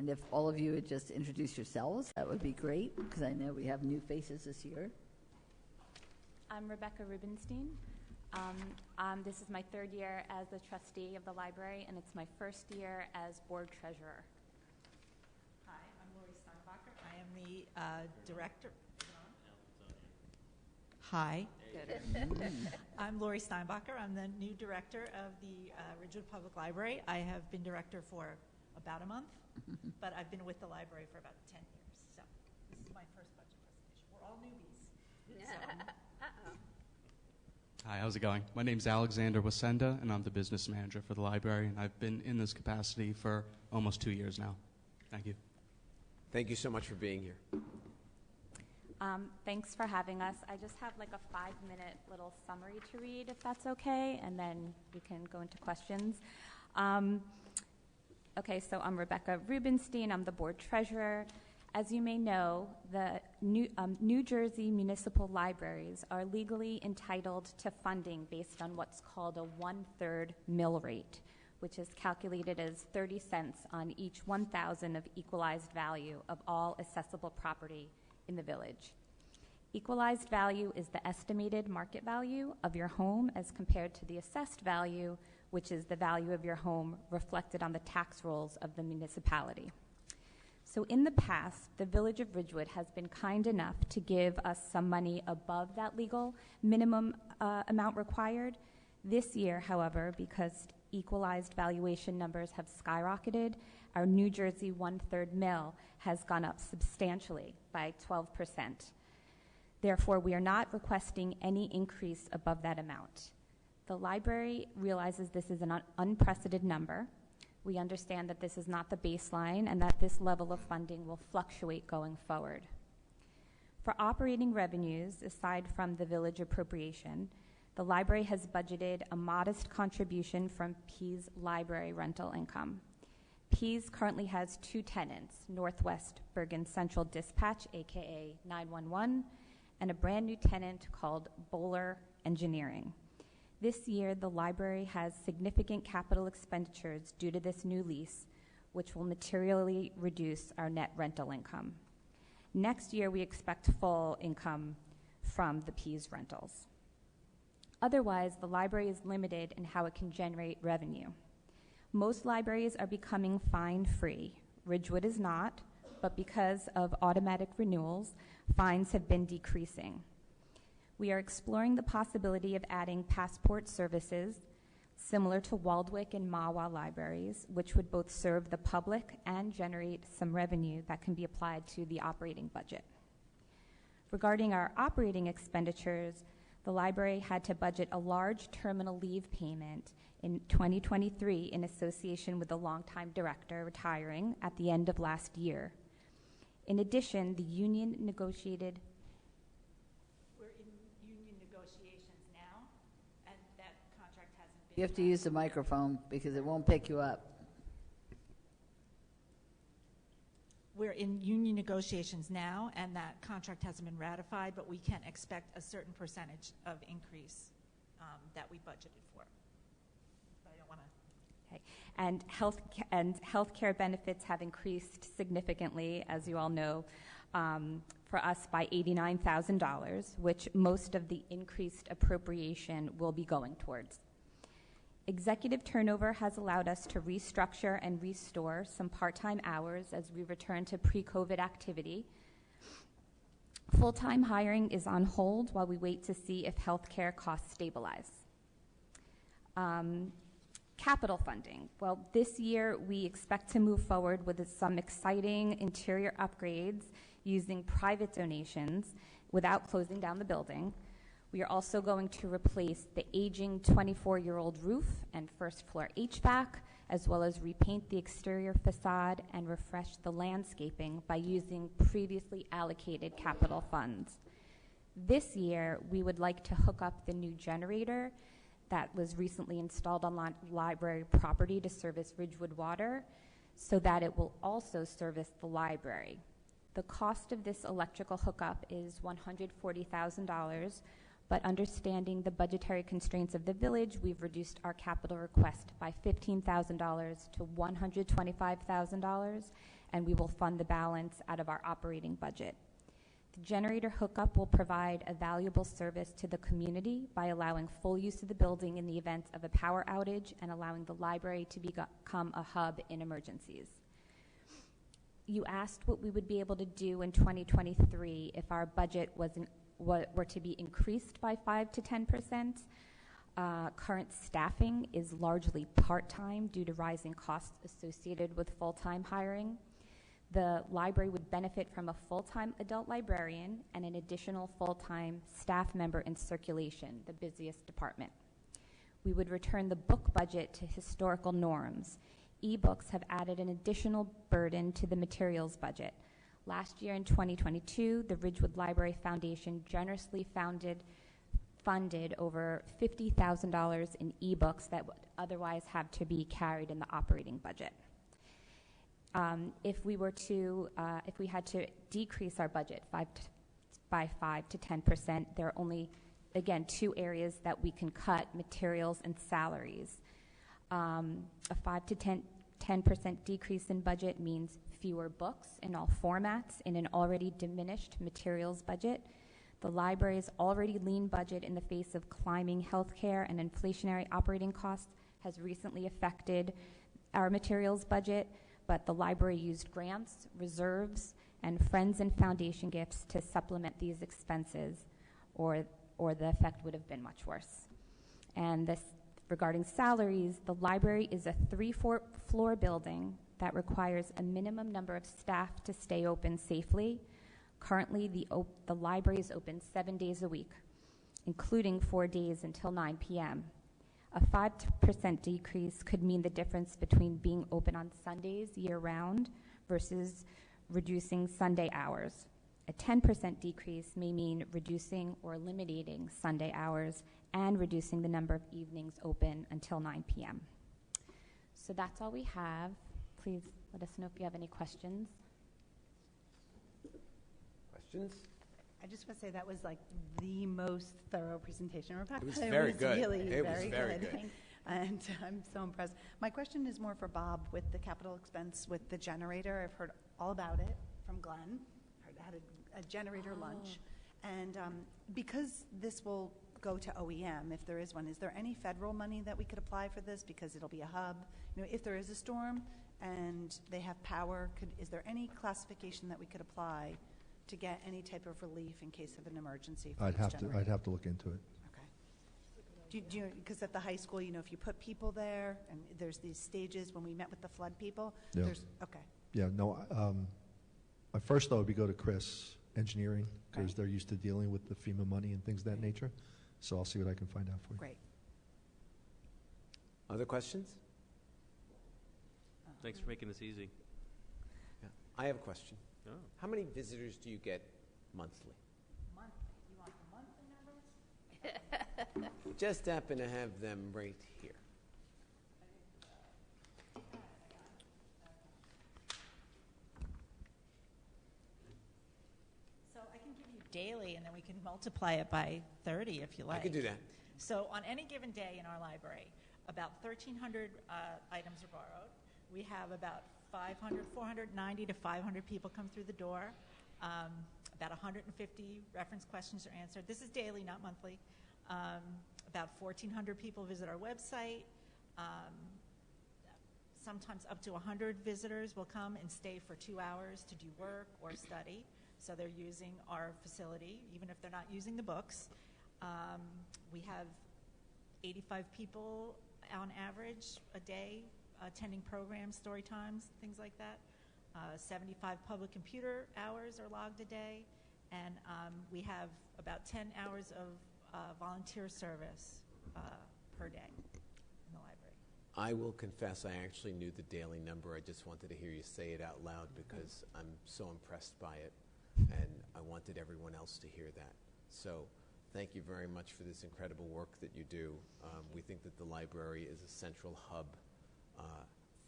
And if all of you would just introduce yourselves, that would be great, because I know we have new faces this year. I'm Rebecca Rubenstein. This is my third year as the trustee of the library, and it's my first year as board treasurer. Hi, I'm Lori Steinbacher. I am the director. Hi. I'm Lori Steinbacher. I'm the new director of the Ridgewood Public Library. I have been director for about a month, but I've been with the library for about 10 years. So this is my first budget presentation. We're all newbies. So. Hi, how's it going? My name's Alexander Wasenda, and I'm the business manager for the library, and I've been in this capacity for almost 2 years now. Thank you. Thank you so much for being here. Thanks for having us. I just have like a 5-minute little summary to read, if that's okay, and then we can go into questions. Okay, so I'm Rebecca Rubenstein. I'm the board treasurer. As you may know, the New Jersey municipal libraries are legally entitled to funding based on what's called a 1/3 mill rate, which is calculated as 30 cents on each 1,000 of equalized value of all accessible property in the village. Equalized value is the estimated market value of your home as compared to the assessed value, which is the value of your home reflected on the tax rolls of the municipality. So in the past, the Village of Ridgewood has been kind enough to give us some money above that legal minimum amount required. This year, however, because equalized valuation numbers have skyrocketed, our New Jersey 1/3 mill has gone up substantially by 12%. Therefore, we are not requesting any increase above that amount. The library realizes this is an unprecedented number. We understand that this is not the baseline and that this level of funding will fluctuate going forward. For operating revenues, aside from the village appropriation, the library has budgeted a modest contribution from Pease library rental income. Pease currently has 2 tenants, Northwest Bergen Central Dispatch, aka 911, and a brand new tenant called Bowler Engineering. This year, the library has significant capital expenditures due to this new lease, which will materially reduce our net rental income. Next year, we expect full income from the Pease rentals. Otherwise, the library is limited in how it can generate revenue. Most libraries are becoming fine-free. Ridgewood is not, but because of automatic renewals, fines have been decreasing. We are exploring the possibility of adding passport services similar to Waldwick and Mahwah libraries, which would both serve the public and generate some revenue that can be applied to the operating budget. Regarding our operating expenditures, the library had to budget a large terminal leave payment in 2023 in association with the longtime director retiring at the end of last year. In addition, the union negotiated. We're in union negotiations now, and that contract hasn't been. You have to use the microphone because it won't pick you up. We're in union negotiations now, and that contract hasn't been ratified, but we can expect a certain percentage of increase that we budgeted for. But I don't want to. Okay. And healthcare benefits have increased significantly, as you all know, for us by $89,000, which most of the increased appropriation will be going towards. Executive turnover has allowed us to restructure and restore some part-time hours as we return to pre-COVID activity. Full-time hiring is on hold while we wait to see if healthcare costs stabilize. Capital funding. Well, this year we expect to move forward with some exciting interior upgrades using private donations without closing down the building. We are also going to replace the aging 24-year-old roof and first floor HVAC, as well as repaint the exterior facade and refresh the landscaping by using previously allocated capital funds. This year, we would like to hook up the new generator that was recently installed on library property to service Ridgewood water so that it will also service the library. The cost of this electrical hookup is $140,000, but understanding the budgetary constraints of the village, we've reduced our capital request by $15,000 to $125,000, and we will fund the balance out of our operating budget. The generator hookup will provide a valuable service to the community by allowing full use of the building in the event of a power outage and allowing the library to become a hub in emergencies. You asked what we would be able to do in 2023 if our budget were to be increased by 5 to 10%. Current staffing is largely part-time due to rising costs associated with full-time hiring. The library would benefit from a full-time adult librarian and an additional full-time staff member in circulation, the busiest department. We would return the book budget to historical norms. E-books have added an additional burden to the materials budget. Last year in 2022, the Ridgewood Library Foundation generously funded over $50,000 in e-books that would otherwise have to be carried in the operating budget. If we had to decrease our budget by 5 to 10%, there are only, again, 2 areas that we can cut: materials and salaries. A 5 to 10% decrease in budget means fewer books in all formats in an already diminished materials budget. The library's already lean budget in the face of climbing healthcare and inflationary operating costs has recently affected our materials budget, but the library used grants, reserves, and friends and foundation gifts to supplement these expenses, or the effect would have been much worse. And this, regarding salaries, the library is a 3-floor building that requires a minimum number of staff to stay open safely. Currently, the library is open 7 days a week, including 4 days until 9 p.m. A 5% decrease could mean the difference between being open on Sundays year-round versus reducing Sunday hours. A 10% decrease may mean reducing or eliminating Sunday hours and reducing the number of evenings open until 9 p.m. So that's all we have. Please let us know if you have any questions. Questions? I just want to say that was like the most thorough presentation, Rebecca. It was very good. Really It was very very good. good. And I'm so impressed. My question is more for Bob with the capital expense with the generator. I've heard all about it from Glenn. I had a generator lunch. And because this will go to OEM, if there is one, is there any federal money that we could apply for this? Because it'll be a hub. You know, if there is a storm and they have power, is there any classification that we could apply to get any type of relief in case of an emergency? I'd have to look into it. Okay. Do you, because at the high school, you know, if you put people there, and there's these stages when we met with the flood people, Yeah. Okay. Yeah, no, my first thought would be go to Chris Engineering, because they're used to dealing with the FEMA money and things of that nature. So I'll see what I can find out for you. Great. Other questions? Thanks for making this easy. Yeah. I have a question. Oh. How many visitors do you get monthly? Monthly. You want the monthly numbers? Just happen to have them right here. So I can give you daily, and then we can multiply it by 30 if you like. I could do that. So on any given day in our library, about 1,300 items are borrowed. We have about 490 to 500 people come through the door. About 150 reference questions are answered. This is daily, not monthly. About 1,400 people visit our website. Sometimes up to 100 visitors will come and stay for 2 hours to do work or study. So they're using our facility, even if they're not using the books. We have 85 people on average a day attending programs, story times, things like that. 75 public computer hours are logged a day. And we have about 10 hours of volunteer service per day in the library. I will confess I actually knew the daily number. I just wanted to hear you say it out loud because I'm so impressed by it, and I wanted everyone else to hear that. So thank you very much for this incredible work that you do. We think that the library is a central hub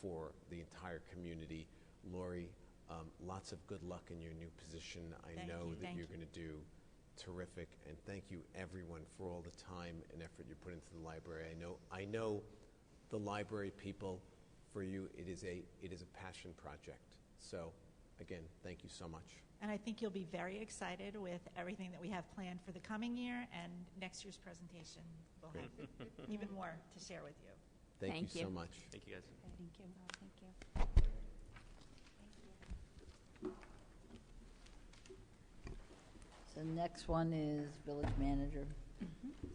for the entire community. Lori, lots of good luck in your new position. I know that you're going to do terrific, and thank you everyone for all the time and effort you put into the library. I know the library people, for you, it is a passion project. So, again, thank you so much. And I think you'll be very excited with everything that we have planned for the coming year, and next year's presentation will have even more to share with you. Thank Thank you so you. much. Thank you, guys. Thank you. Thank you. So next one is village manager. Mhm.